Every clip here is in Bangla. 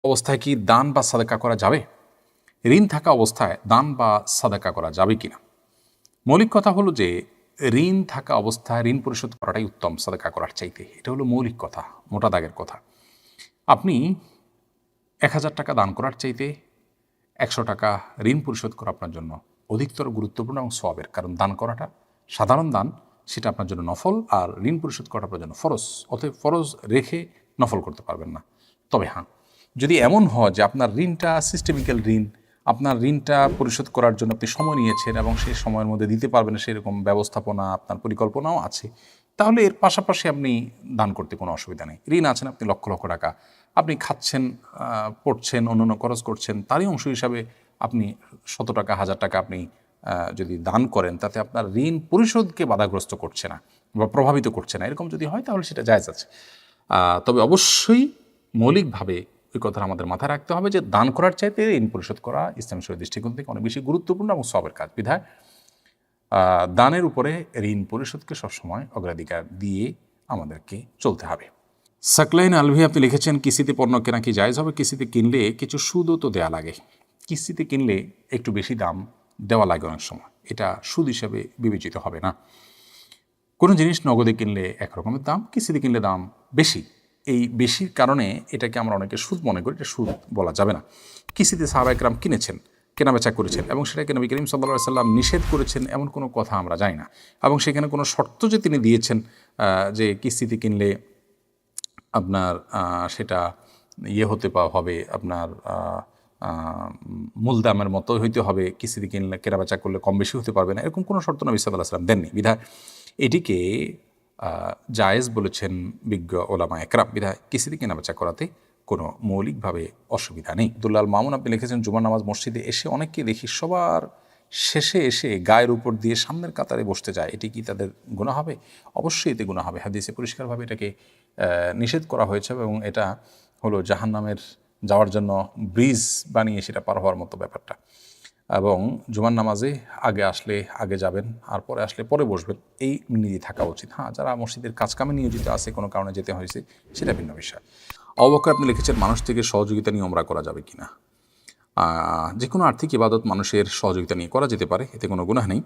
অবস্থায় কি দান বা সাদাকা করা যাবে? ঋণ থাকা অবস্থায় দান বা সাদাকা করা যাবে কিনা? মৌলিক কথা হলো যে ঋণ থাকা অবস্থায় ঋণ পরিশোধ করাটাই উত্তম সাদাকা করার চাইতে। এটা হলো মৌলিক কথা, মোটা দাগের কথা। আপনি ১,০০০ টাকা দান করার চাইতে ১০০ টাকা ঋণ পরিশোধ করা আপনার জন্য অধিকতর গুরুত্বপূর্ণ এবং সওয়াবের। কারণ দান করাটা সাধারণ দান, সেটা আপনার জন্য নফল, আর ঋণ পরিশোধ করাটা আপনার জন্য ফরজ। অতএব ফরজ রেখে নফল করতে পারবেন না। তবে হ্যাঁ, যদি এমন হয় যে আপনার ঋণটা সিস্টেমিক্যাল ঋণ, আপনার ঋণটা পরিশোধ করার জন্য আপনি সময় নিয়েছেন এবং সেই সময়ের মধ্যে দিতে পারবেন সেরকম ব্যবস্থাপনা আপনার পরিকল্পনাও আছে, তাহলে এর পাশাপাশি আপনি দান করতে কোনো অসুবিধা নেই। ঋণ আছেন আপনি লক্ষ লক্ষ টাকা, আপনি খাচ্ছেন, পড়ছেন, অন্যান্য খরচ করছেন, তারই অংশ হিসাবে আপনি ১০০ টাকা, ১,০০০ টাকা আপনি যদি দান করেন, তাতে আপনার ঋণ পরিশোধকে বাধাগ্রস্ত করছে না বা প্রভাবিত করছে না, এরকম যদি হয় তাহলে সেটা জায়েজ আছে। তবে অবশ্যই মৌলিকভাবে ওই কথাটা আমাদের মাথায় রাখতে হবে যে দান করার চাইতে ঋণ পরিশোধ করা ইসলাম শরীয়তের দৃষ্টিকোণ থেকে অনেক বেশি গুরুত্বপূর্ণ এবং সওয়াবের কাজ। বিধায় দানের উপরে ঋণ পরিশোধকে সবসময় অগ্রাধিকার দিয়ে আমাদেরকে চলতে হবে। সাকলাইন আলভি আপনি লিখেছেন, কিস্তিতে পণ্য কেনা কি জায়েজ হবে? কিস্তিতে কিনলে কিছু সুদও তো দেওয়া লাগে। কিস্তিতে কিনলে একটু বেশি দাম দেওয়া লাগে অনেক সময়, এটা সুদ হিসেবে বিবেচিত হবে না। কোনো জিনিস নগদে কিনলে এক রকমের দাম, কিস্তিতে কিনলে দাম বেশি। এই বেশির কারণে এটাকে আমরা অনেকে সুদ মনে করি, এটা সুদ বলা যাবে না। কিস্তিতে সাহাবা একরাম কিনেছেন, কেনাবেচা করেছেন এবং সেটাকে নবী করিম সাল্লাল্লাহু আলাইহি সাল্লাম নিষেধ করেছেন এমন কোনো কথা আমরা জানি না। এবং সেখানে কোনো শর্ত যে তিনি দিয়েছেন যে কিস্তিতে কিনলে আপনার সেটা হতে হবে, আপনার মূল দামের মতো হইতে হবে, কিস্তিতে কিনলে কেনাবেচা করলে কম বেশি হতে পারবে না, এরকম কোনো শর্ত নবী সাল্লাল্লাহু আলাইহি সাল্লাম দেননি। বিধায় এটিকে জায়েজ বলেছেন বিজ্ঞ ওলামা একরাম। বিধায় কিস্তিতে কেনাবেচা করাতে কোনো মৌলিকভাবে অসুবিধা নেই। আব্দুল্লাহ আল মামুন আপনি লিখেছেন, জুমার নামাজ মসজিদে এসে অনেককে দেখি সবার শেষে এসে গায়ের উপর দিয়ে সামনের কাতারে বসতে যায়, এটি কি তাদের গুনাহ হবে? অবশ্যই এতে গুনাহ হবে। হাদিসে পরিষ্কারভাবে এটাকে নিষেধ করা হয়েছে এবং এটা হলো জাহান্নামের যাওয়ার জন্য ব্রিজ বানিয়ে সেটা পার হওয়ার মতো ব্যাপারটা। এবং জুমার নামাজে আগে আসলে আগে যাবেন, আর পরে আসলে পরে বসবেন, এই নীতি থাকা উচিত। হ্যাঁ, যারা মসজিদের কাজকামে নিয়োজিত আছে, কোনো কারণে যেতে হয়েছে, সেটা ভিন্ন বিষয়। অবকার আপনি লিখেছেন, মানুষ থেকে সহযোগিতা নিয়ে ওমরা করা যাবে কিনা? যে কোনো আর্থিক ইবাদত মানুষের সহযোগিতা নিয়ে করা যেতে পারে, এতে কোনো গুনাহ নেই।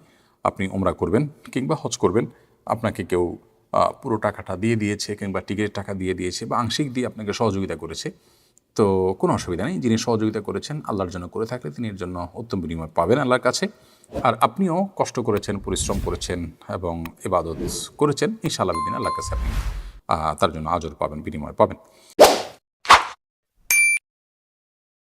আপনি ওমরা করবেন কিংবা হজ করবেন, আপনাকে কেউ পুরো টাকাটা দিয়ে দিয়েছে কিংবা টিকিটের টাকা দিয়ে দিয়েছে বা আংশিক দিয়ে আপনাকে সহযোগিতা করেছে, তো কোনো অসুবিধা নেই। যিনি সহযোগিতা করেছেন আল্লাহর জন্য করে থাকলে তিনি এর জন্য উত্তম বিনিময় পাবেন আল্লাহর কাছে। আর আপনিও কষ্ট করেছেন, পরিশ্রম করেছেন এবং ইবাদত করেছেন, ইনশাআল্লাহ বিদিন আল্লাহর কাছে আপনি তার জন্য আজর পাবেন, বিনিময় পাবেন।